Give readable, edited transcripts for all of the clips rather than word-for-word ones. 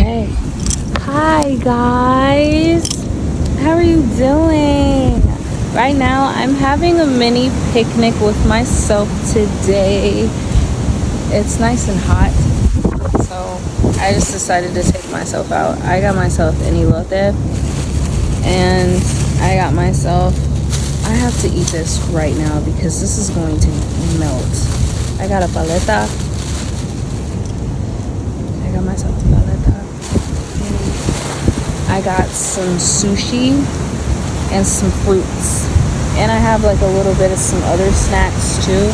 Okay. Hi guys. How are you doing? Right now I'm having a mini picnic with myself today. It's nice and hot, so I just decided to take myself out. I got myself an elote, and I have to eat this right now because this is going to melt. I got a paleta. I got myself a paleta. I got some sushi and some fruits. And I have like a little bit of some other snacks too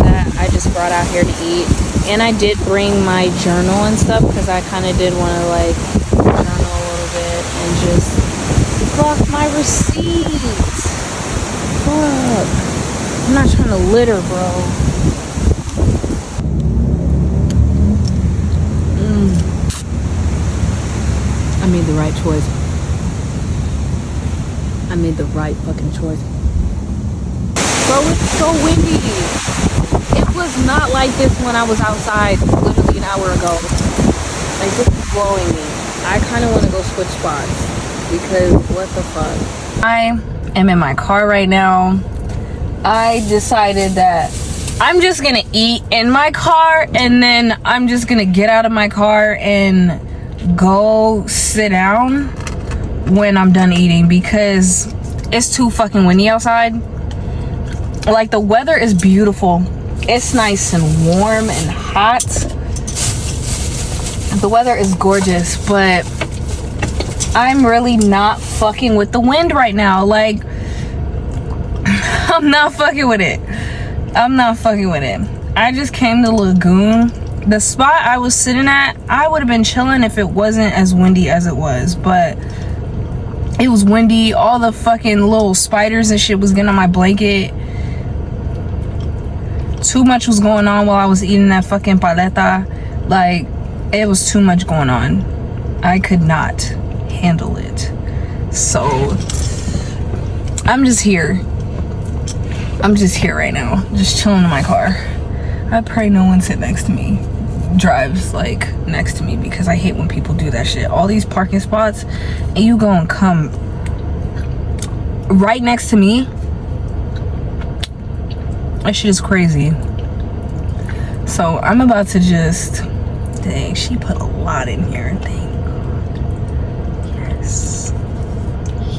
that I just brought out here to eat. And I did bring my journal and stuff because I kind of did want to like journal a little bit and just clock my receipts. Fuck. I'm not trying to litter, bro. I made the right choice. I made the right fucking choice. Bro, it's so windy. It was not like this when I was outside literally an hour ago. Like, this is blowing me. I kind of want to go switch spots because what the fuck. I am in my car right now. I decided that I'm just gonna eat in my car and then I'm just gonna get out of my car and go sit down when I'm done eating because it's too fucking windy outside. Like, the weather is beautiful. It's nice and warm and hot. The weather is gorgeous, but I'm really not fucking with the wind right now. Like, I'm not fucking with it. I'm not fucking with it. I just came to Lagoon. The spot I was sitting at, I would have been chilling if it wasn't as windy as it was, but it was windy. All the fucking little spiders and shit was getting on my blanket. Too much was going on while I was eating that fucking paleta. Like, it was too much going on. I could not handle it. So I'm just here right now, just chilling in my car. I pray no one sit next to me, drives like next to me, because I hate when people do that shit. All these parking spots and you go and come right next to me. That shit is crazy. So I'm about to just, dang, she put a lot in here. Thank God. Yes.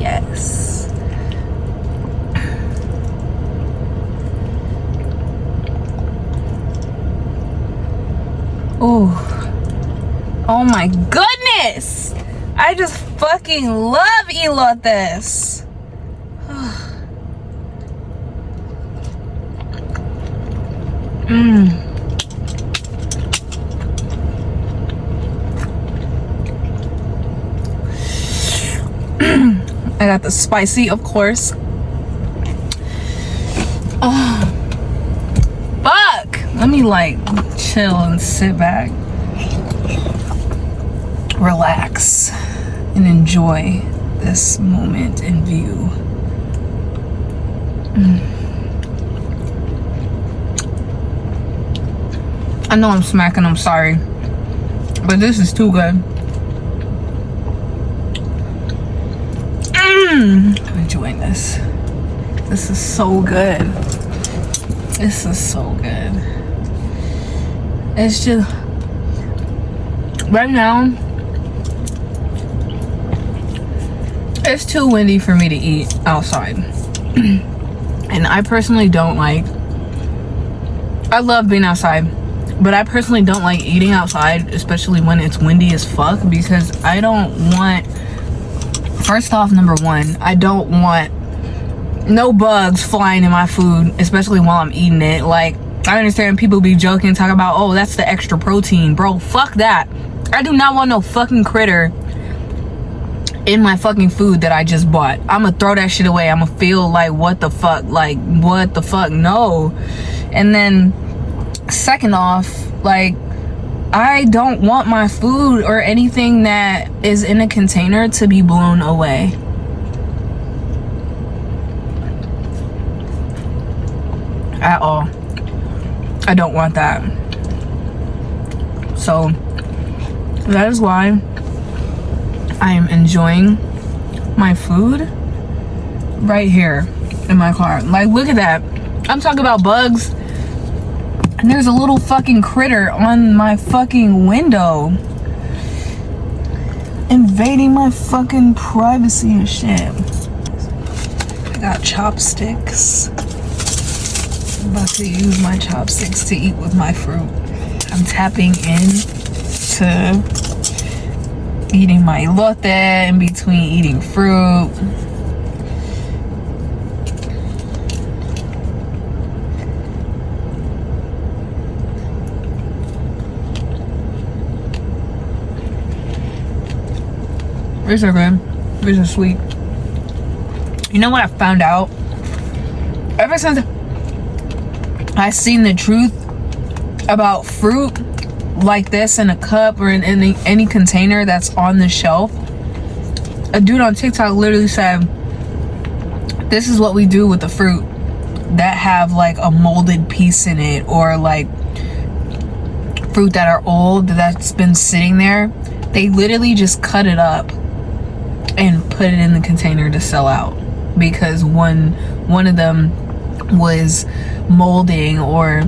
Yes. Oh my goodness! I just fucking love elotes. I got the spicy, of course. Fuck! Let me like chill and sit back, relax, and enjoy this moment in view. I know I'm smacking, I'm sorry, but this is too good. I'm enjoying this. This is so good. This is so good. It's just, right now, it's too windy for me to eat outside. And I personally don't like, I love being outside, but I personally don't like eating outside, especially when it's windy as fuck, because I don't want, first off, number one, I don't want no bugs flying in my food, especially while I'm eating it. Like, I understand people be joking, talk about, oh, that's the extra protein. Bro, fuck that. I do not want no fucking critter in my fucking food that I just bought. I'ma throw that shit away. I'ma feel like, what the fuck? Like, what the fuck? No. And then, second off, like, I don't want my food or anything that is in a container to be blown away. At all. I don't want that. So that is why I am enjoying my food right here in my car. Like, look at that. I'm talking about bugs, and there's a little fucking critter on my fucking window invading my fucking privacy and shit. I got chopsticks. I'm about to use my chopsticks to eat with my fruit. I'm tapping in to eating my elote in between eating fruit. These are good. These are sweet. You know what I found out? Ever since I seen the truth about fruit like this in a cup or in any container that's on the shelf, a dude on TikTok literally said, this is what we do with the fruit that have like a molded piece in it, or like fruit that are old that's been sitting there. They literally just cut it up and put it in the container to sell out, because one of them was molding, or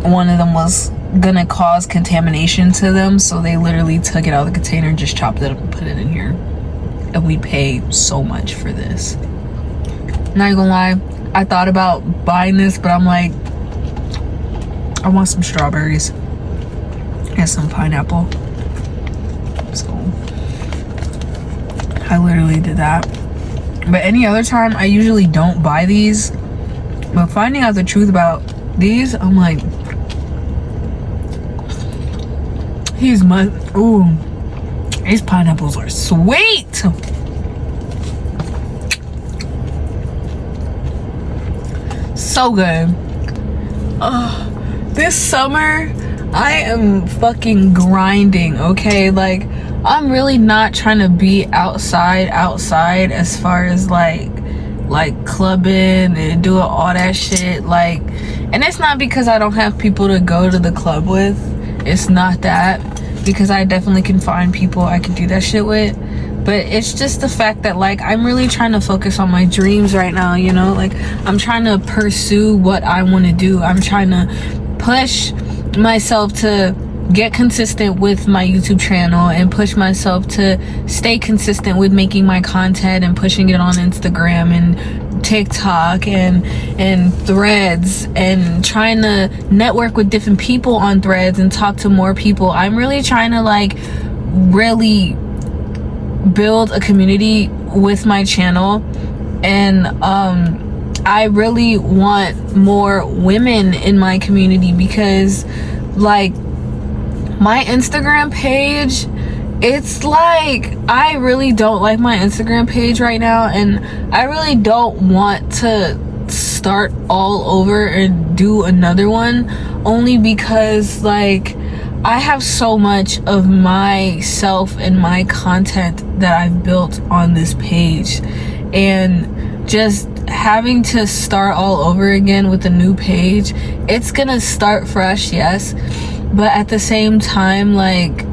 one of them was gonna cause contamination to them, so they literally took it out of the container, just chopped it up and put it in here. And we pay so much for this. Not gonna lie, I thought about buying this, but I'm like, I want some strawberries and some pineapple, so I literally did that. But any other time, I usually don't buy these. But finding out the truth about these, I'm like, these pineapples are sweet. So good. This summer, I am fucking grinding, okay? Like, I'm really not trying to be outside as far as like clubbing and doing all that shit. Like, and it's not because I don't have people to go to the club with. It's not that, because I definitely can find people I can do that shit with. But it's just the fact that, like, I'm really trying to focus on my dreams right now, you know? Like, I'm trying to pursue what I want to do. I'm trying to push myself to get consistent with my YouTube channel, and push myself to stay consistent with making my content and pushing it on Instagram and TikTok and Threads, and trying to network with different people on Threads and talk to more people. I'm really trying to, like, really build a community with my channel, and I really want more women in my community, because, like, my Instagram page, it's like, I really don't like my Instagram page right now, and I really don't want to start all over and do another one, only because, like, I have so much of myself and my content that I've built on this page, and just having to start all over again with a new page, it's gonna start fresh, yes, but at the same time, like,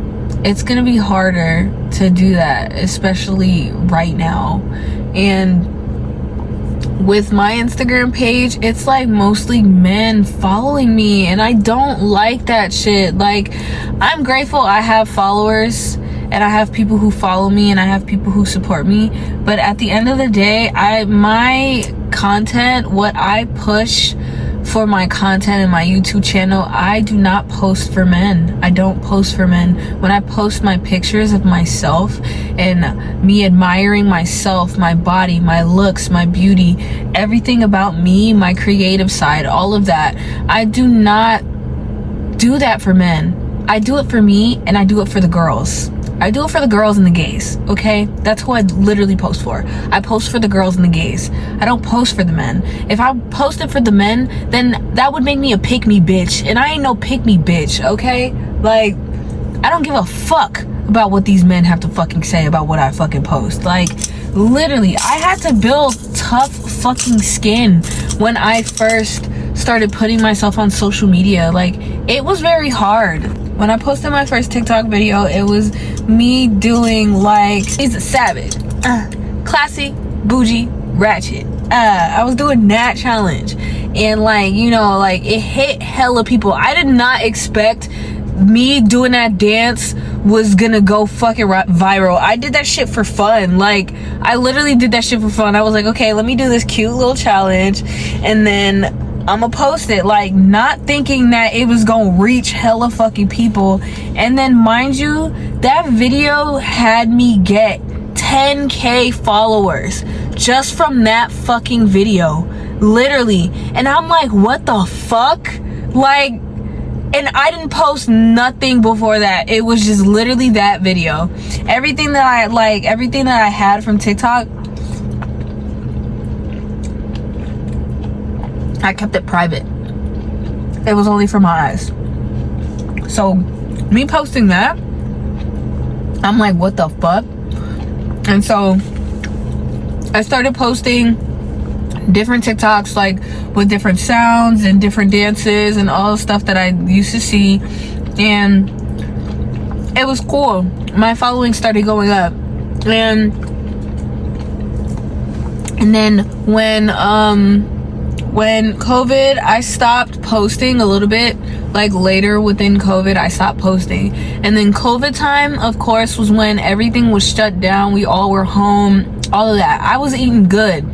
it's gonna be harder to do that, especially right now. And with my Instagram page, it's like mostly men following me, and I don't like that shit. Like, I'm grateful I have followers, and I have people who follow me, and I have people who support me, but at the end of the day, my content, what I push for my content and my YouTube channel, I do not post for men. I don't post for men. When I post my pictures of myself and me admiring myself, my body, my looks, my beauty, everything about me, my creative side, all of that, I do not do that for men. I do it for me, and I do it for the girls. I do it for the girls and the gays, okay? That's who I literally post for. I post for the girls and the gays. I don't post for the men. If I posted for the men, then that would make me a pick-me bitch, and I ain't no pick-me bitch, okay? Like, I don't give a fuck about what these men have to fucking say about what I fucking post. Like, literally, I had to build tough fucking skin when I first started putting myself on social media. Like, it was very hard. when I posted my first TikTok video, it was me doing like, he's a savage, classy, bougie, ratchet. I was doing that challenge, and like, you know, like it hit hella people. I did not expect me doing that dance was gonna go fucking viral. I did that shit for fun. Like, I literally did that shit for fun. I was like, okay, let me do this cute little challenge, and then I'm gonna post it, like not thinking that it was gonna reach hella fucking people. And then mind you, that video had me get 10K followers just from that fucking video, literally. And I'm like, what the fuck? Like, and I didn't post nothing before that. It was just literally that video. Everything that I had from TikTok, I kept it private. It was only for my eyes. So me posting that, I'm like, what the fuck? And so I started posting different TikToks, like with different sounds and different dances and all the stuff that I used to see, and it was cool. My following started going up, and then when COVID, I stopped posting a little bit. Like later within COVID, I stopped posting. And then COVID time, of course, was when everything was shut down. We all were home, all of that. I was eating good.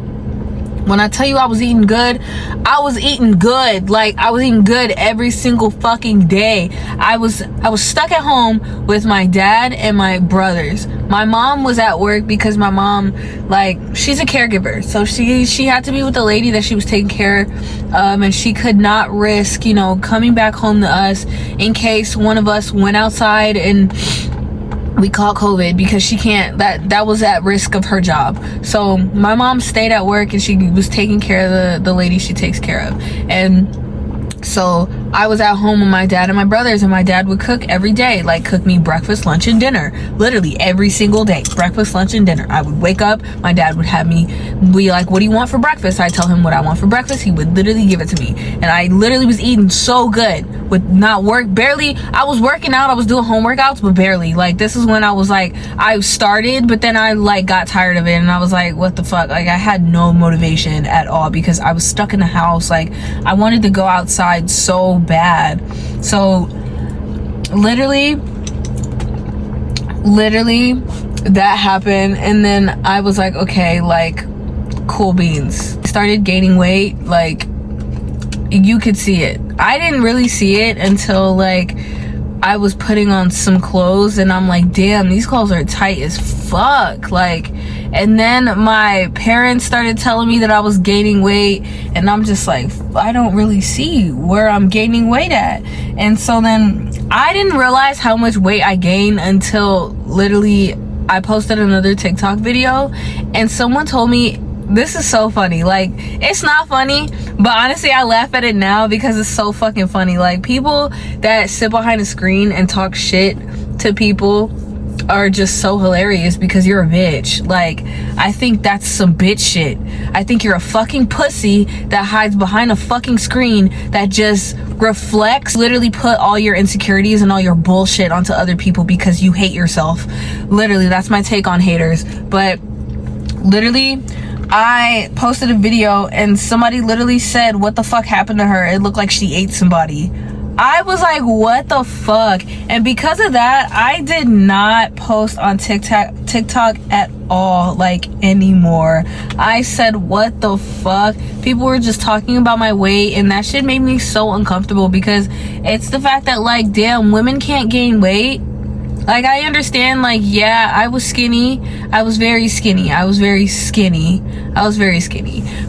When I tell you I was eating good, I was eating good. Like, I was eating good every single fucking day. I was stuck at home with my dad and my brothers. My mom was at work because my mom, like, she's a caregiver. So she had to be with the lady that she was taking care of. And she could not risk, you know, coming back home to us in case one of us went outside and we caught COVID, because she can't, that was at risk of her job. So my mom stayed at work and she was taking care of the lady she takes care of. And so I was at home with my dad and my brothers, and my dad would cook every day, like cook me breakfast, lunch, and dinner, literally every single day. Breakfast, lunch, and dinner. I would wake up, my dad would have me be like, what do you want for breakfast? I tell him what I want for breakfast. He would literally give it to me, and I literally was eating so good with not work, barely. I was working out, I was doing home workouts, but barely. Like, this is when I was like, I started, but then I like got tired of it, and I was like, what the fuck? Like, I had no motivation at all because I was stuck in the house. Like, I wanted to go outside so bad. So literally that happened, and then I was like, okay, like, cool beans. Started gaining weight. Like, you could see it. I didn't really see it until like I was putting on some clothes, and I'm like, damn, these clothes are tight as fuck. Like, and then my parents started telling me that I was gaining weight, and I'm just like, I don't really see where I'm gaining weight at. And so then I didn't realize how much weight I gained until literally I posted another TikTok video, and someone told me, this is so funny. Like, it's not funny, but honestly I laugh at it now because it's so fucking funny. Like, people that sit behind a screen and talk shit to people are just so hilarious because you're a bitch. Like, I think that's some bitch shit. I think you're a fucking pussy that hides behind a fucking screen that just reflects, literally put all your insecurities and all your bullshit onto other people because you hate yourself. Literally, that's my take on haters. But literally, I posted a video and somebody literally said, what the fuck happened to her? It looked like she ate somebody. I was like, what the fuck? And because of that, I did not post on TikTok at all, like, anymore. I said, what the fuck? People were just talking about my weight, and that shit made me so uncomfortable because it's the fact that, like, damn, women can't gain weight. Like, I understand, like, yeah, I was skinny. I was very skinny.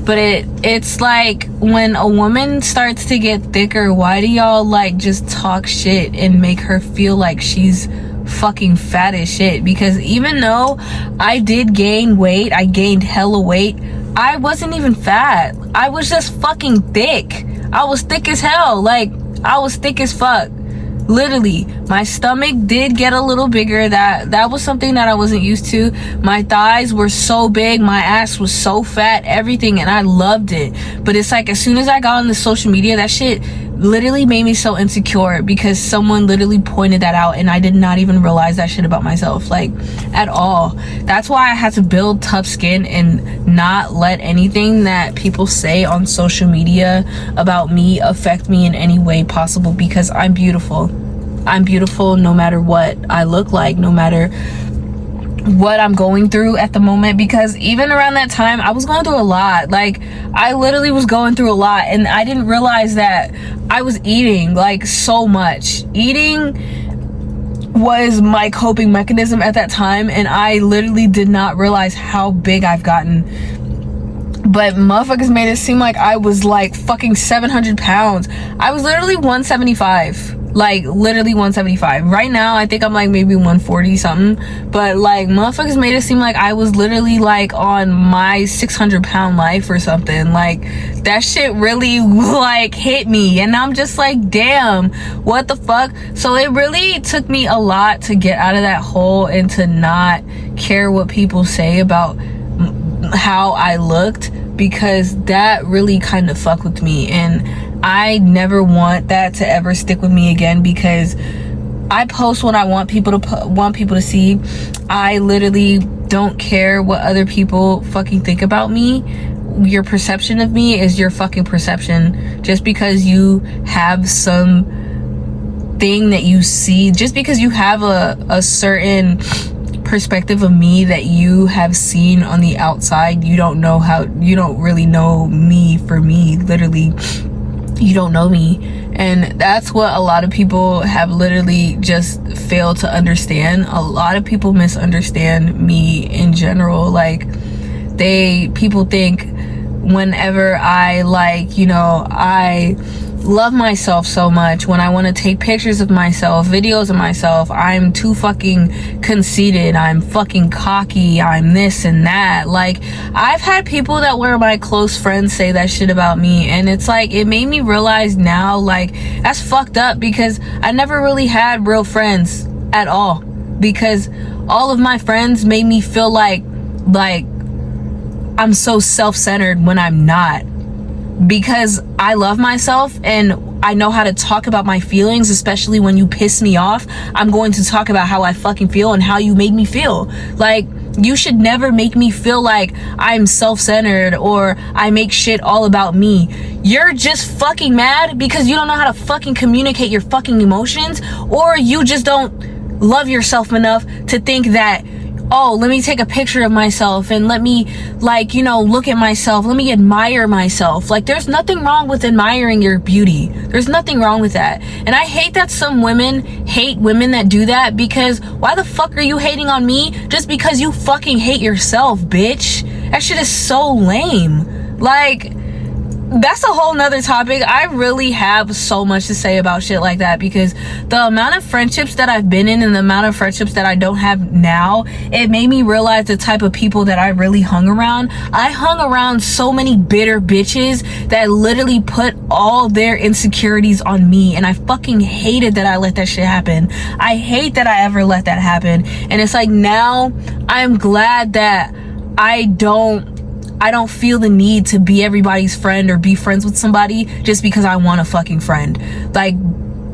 But it's like, when a woman starts to get thicker, why do y'all, like, just talk shit and make her feel like she's fucking fat as shit? Because even though I did gain weight, I gained hella weight, I wasn't even fat. I was just fucking thick. I was thick as hell. Like, I was thick as fuck. Literally, my stomach did get a little bigger. That was something that I wasn't used to. My thighs were so big, my ass was so fat, everything, and I loved it. But it's like, as soon as I got on the social media, that shit literally made me so insecure because someone literally pointed that out, and I did not even realize that shit about myself, like, at all. That's why I had to build tough skin and not let anything that people say on social media about me affect me in any way possible, because I'm beautiful. I'm beautiful no matter what I look like, no matter what I'm going through at the moment. Because even around that time, I was going through a lot. Like, I literally was going through a lot, and I didn't realize that I was eating, like, so much. Eating was my coping mechanism at that time, and I literally did not realize how big I've gotten. But motherfuckers made it seem like I was like fucking 700 pounds. I was literally 175. Like, literally 175. Right now, I think I'm like maybe 140 something. But like, motherfuckers made it seem like I was literally like on my 600 pound life or something. Like, that shit really like hit me. And I'm just like, damn, what the fuck? So it really took me a lot to get out of that hole and to not care what people say about how I looked, because that really kind of fucked with me. And I never want that to ever stick with me again, because I post what I want people to see. I literally don't care what other people fucking think about me. Your perception of me is your fucking perception. Just because you have some thing that you see, just because you have a certain perspective of me that you have seen on the outside, you don't really know me for me. Literally, you don't know me. And that's what a lot of people have literally just failed to understand. A lot of people misunderstand me in general. Like, people think whenever I, like, you know, I love myself so much, when I want to take pictures of myself, videos of myself, I'm too fucking conceited, I'm fucking cocky, I'm this and that. Like, I've had people that were my close friends say that shit about me, and it's like, it made me realize now, like, that's fucked up, because I never really had real friends at all, because all of my friends made me feel like I'm so self-centered when I'm not. Because I love myself and I know how to talk about my feelings, especially when you piss me off. I'm going to talk about how I fucking feel and how you made me feel. Like, you should never make me feel like I'm self-centered or I make shit all about me. You're just fucking mad because you don't know how to fucking communicate your fucking emotions, or you just don't love yourself enough to think that, oh, let me take a picture of myself and let me, like, you know, look at myself. Let me admire myself. Like, there's nothing wrong with admiring your beauty. There's nothing wrong with that. And I hate that some women hate women that do that, because why the fuck are you hating on me just because you fucking hate yourself, bitch? That shit is so lame. Like, that's a whole nother topic. I really have so much to say about shit like that, because the amount of friendships that I've been in and the amount of friendships that I don't have now, it made me realize the type of people that I really hung around. I hung around so many bitter bitches that literally put all their insecurities on me, and I fucking hated that I let that shit happen. I hate that I ever let that happen. And it's like, now I'm glad that I don't feel the need to be everybody's friend or be friends with somebody just because I want a fucking friend. Like,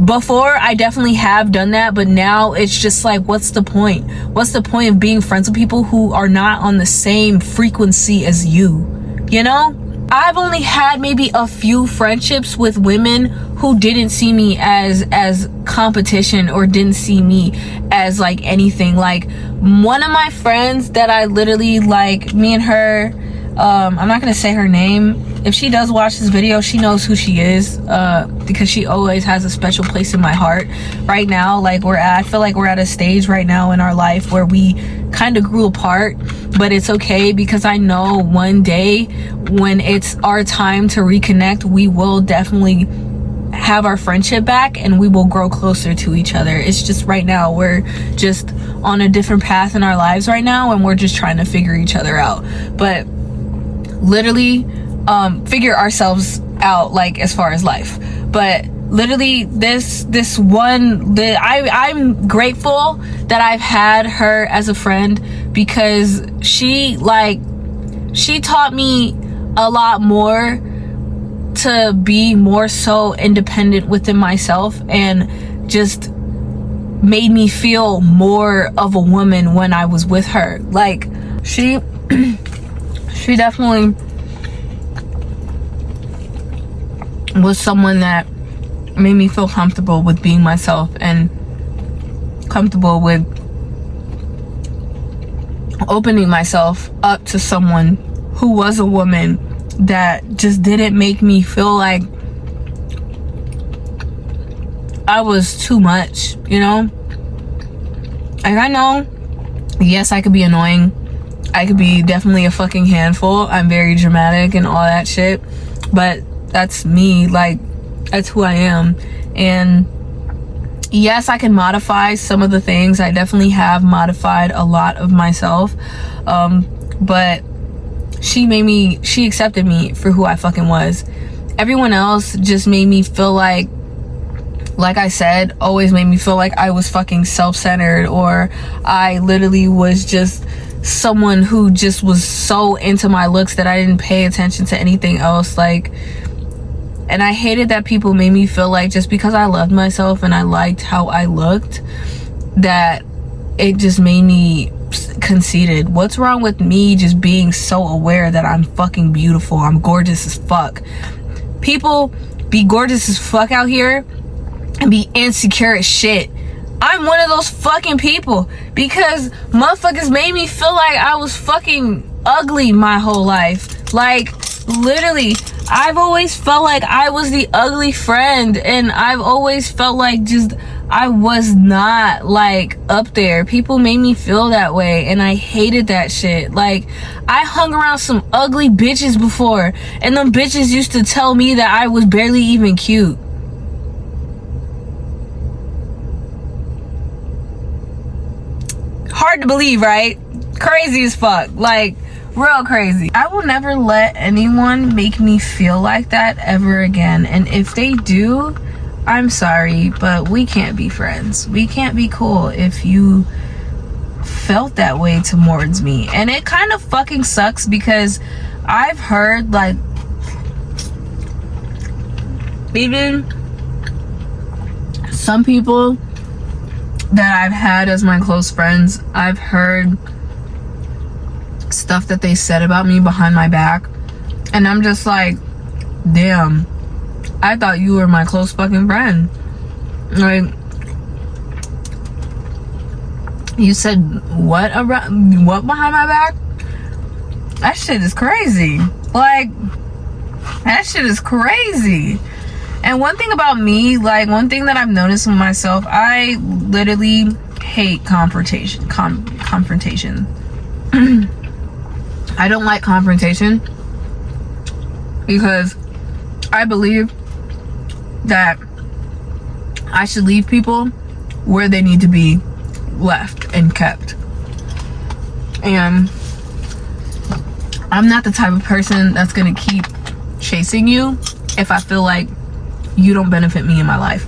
before, I definitely have done that, but now it's just like, what's the point? What's the point of being friends with people who are not on the same frequency as you? You know? I've only had maybe a few friendships with women who didn't see me as competition, or didn't see me as like anything. Like, one of my friends that I literally, like, me and her, I'm not gonna say her name. If she does watch this video, she knows who she is, because she always has a special place in my heart. Right now, like, I feel like we're at a stage right now in our life where we kind of grew apart, but it's okay, because I know one day when it's our time to reconnect, we will definitely have our friendship back and we will grow closer to each other. It's just right now we're just on a different path in our lives right now, and we're just trying to figure each other out. But literally figure ourselves out, like, as far as life. But literally I'm grateful that I've had her as a friend, because she taught me a lot more to be more so independent within myself, and just made me feel more of a woman when I was with her. Like, she definitely was someone that made me feel comfortable with being myself, and comfortable with opening myself up to someone who was a woman, that just didn't make me feel like I was too much, you know? Like, I know, yes, I could be annoying. I could be definitely a fucking handful. I'm very dramatic and all that shit. But that's me. Like, that's who I am. And yes, I can modify some of the things. I definitely have modified a lot of myself. But she accepted me for who I fucking was. Everyone else just made me feel like I said, always made me feel like I was fucking self-centered, or I literally was just someone who just was so into my looks that I didn't pay attention to anything else. Like, and I hated that people made me feel like just because I loved myself and I liked how I looked, that it just made me conceited. What's wrong with me just being so aware that I'm fucking beautiful, I'm gorgeous as fuck? People be gorgeous as fuck out here and be insecure as shit. I'm one of those fucking people, because motherfuckers made me feel like I was fucking ugly my whole life. Like, literally, I've always felt like I was the ugly friend, and I've always felt like just I was not like up there. People made me feel that way, and I hated that shit. Like, I hung around some ugly bitches before, and them bitches used to tell me that I was barely even cute. Hard to believe, right? Crazy as fuck. Like, real crazy. I will never let anyone make me feel like that ever again. And if they do, I'm sorry, but we can't be friends. We can't be cool if you felt that way towards me. And it kind of fucking sucks, because I've heard, like, even some people that I've had as my close friends, I've heard stuff that they said about me behind my back, and I'm just like, damn, I thought you were my close fucking friend. Like, you said what behind my back? That shit is crazy. Like, that shit is crazy. And one thing about me, like, one thing that I've noticed with myself, I literally hate confrontation. I don't like confrontation, because I believe that I should leave people where they need to be left and kept. And I'm not the type of person that's gonna keep chasing you if I feel like you don't benefit me in my life.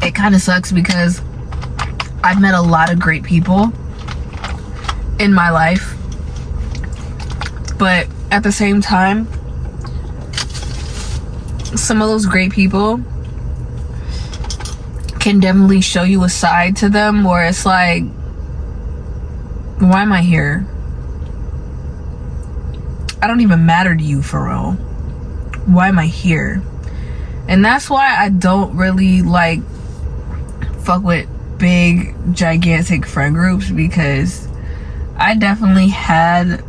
It kind of sucks, because I've met a lot of great people in my life, but at the same time, some of those great people can definitely show you a side to them where it's like, why am I here? I don't even matter to you, for real. Why am I here? And that's why I don't really like fuck with big, gigantic friend groups, because I definitely had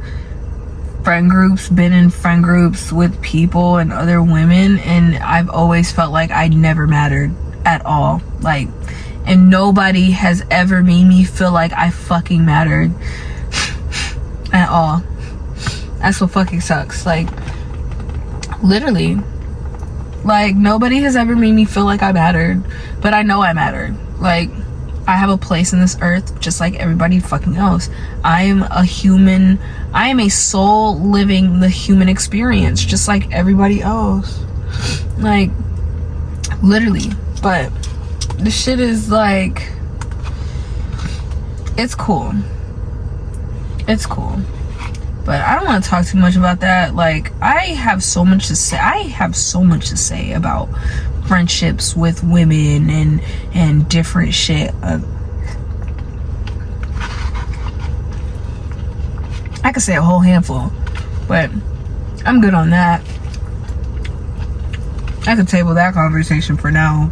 friend groups, been in friend groups with people and other women, and I've always felt like I never mattered at all. Like, and nobody has ever made me feel like I fucking mattered at all. That's what fucking sucks. Like, literally, like, nobody has ever made me feel like I mattered, but I know I mattered. Like, I have a place in this earth just like everybody fucking else. I am a human. I am a soul living the human experience just like everybody else. Like, literally. But the shit is like, it's cool. It's cool. But I don't want to talk too much about that. Like, I have so much to say about friendships with women and different shit. I could say a whole handful, but I'm good on that. I could table that conversation for now.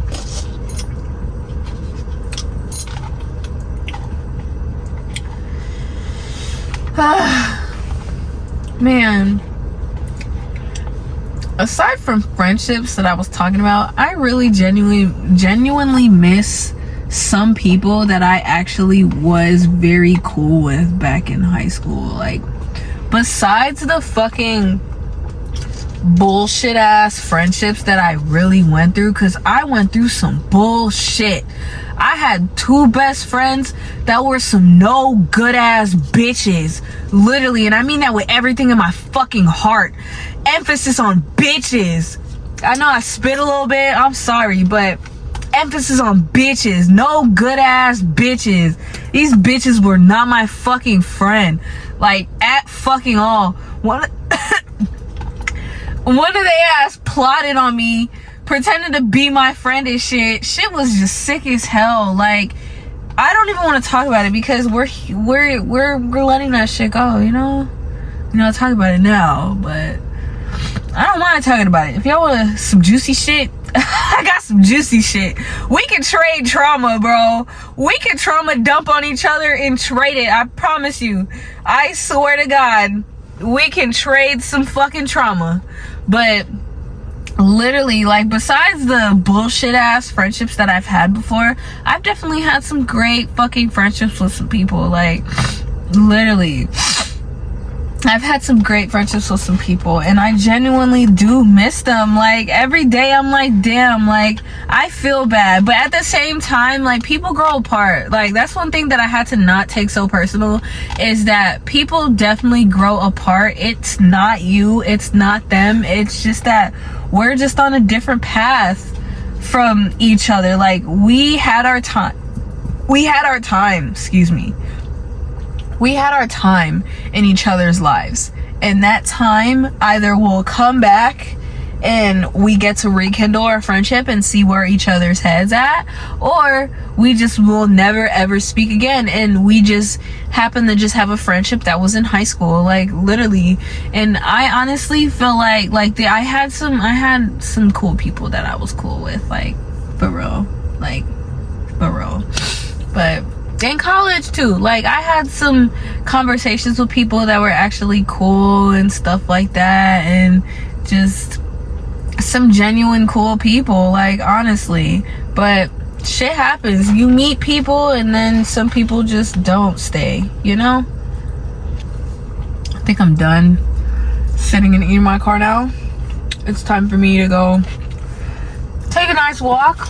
Man, aside from friendships that I was talking about, I really genuinely miss some people that I actually was very cool with back in high school. Like, besides the fucking bullshit ass friendships that I really went through, because I went through some bullshit. I had 2 best friends that were some no good ass bitches, literally, and I mean that with everything in my fucking heart. Emphasis on bitches. I know I spit a little bit, I'm sorry, but emphasis on bitches. No good ass bitches. These bitches were not my fucking friend, like, at fucking all. One of they ass plotted on me, pretended to be my friend and shit. Shit was just sick as hell. Like, I don't even want to talk about it because we're letting that shit go, you know, talk about it now, but I don't mind talking about it. If y'all want some juicy shit, I got some juicy shit. We can trade trauma, bro. We can trauma dump on each other and trade it. I promise you. I swear to God, we can trade some fucking trauma. But literally, like, besides the bullshit ass friendships that I've had before, I've definitely had some great fucking friendships with some people. Like, literally, I've had some great friendships with some people, and I genuinely do miss them. Like, every day I'm like, damn, like, I feel bad, but at the same time, like, people grow apart. Like, that's one thing that I had to not take so personal, is that people definitely grow apart. It's not you, it's not them, it's just that we're just on a different path from each other. Like, we had our time, we had our time in each other's lives, and that time either will come back and we get to rekindle our friendship and see where each other's heads at, or we just will never ever speak again, and we just happen to just have a friendship that was in high school, like, literally. And I honestly feel like I had some cool people that I was cool with, like, for real. But in college too, like, I had some conversations with people that were actually cool and stuff like that, and just some genuine cool people, like, honestly. But shit happens. You meet people and then some people just don't stay, you know? I think I'm done sitting and eating my car now. It's time for me to go take a nice walk.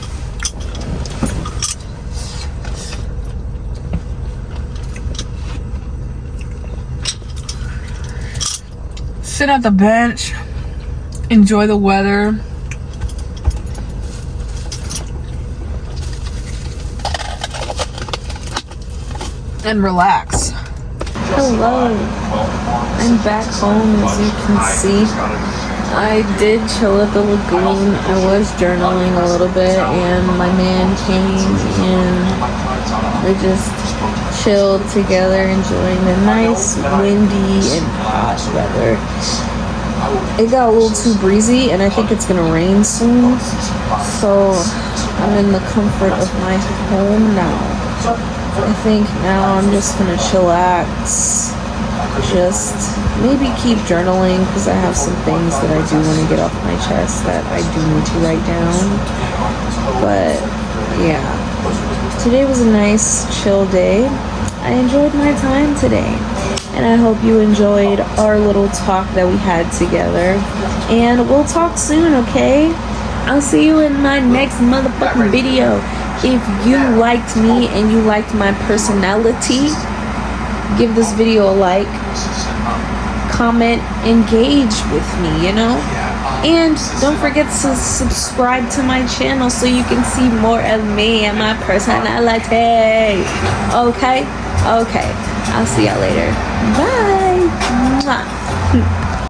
Sit at the bench, enjoy the weather, and relax. Hello, I'm back home. As you can see, I did chill at the lagoon. I was journaling a little bit, and my man came and we just chilled together, enjoying the nice windy and hot weather. It got a little too breezy, and I think it's gonna rain soon, so I'm in the comfort of my home now. I think now I'm just gonna chillax, just maybe keep journaling, because I have some things that I do want to get off my chest that I do need to write down. But yeah, today was a nice chill day. I enjoyed my time today, and I hope you enjoyed our little talk that we had together, and we'll talk soon, okay? I'll see you in my next motherfucking video. If you liked me and you liked my personality, give this video a like, comment, engage with me, you know? And don't forget to subscribe to my channel so you can see more of me and my personality. Okay? Okay. I'll see y'all later. Bye. Mwah.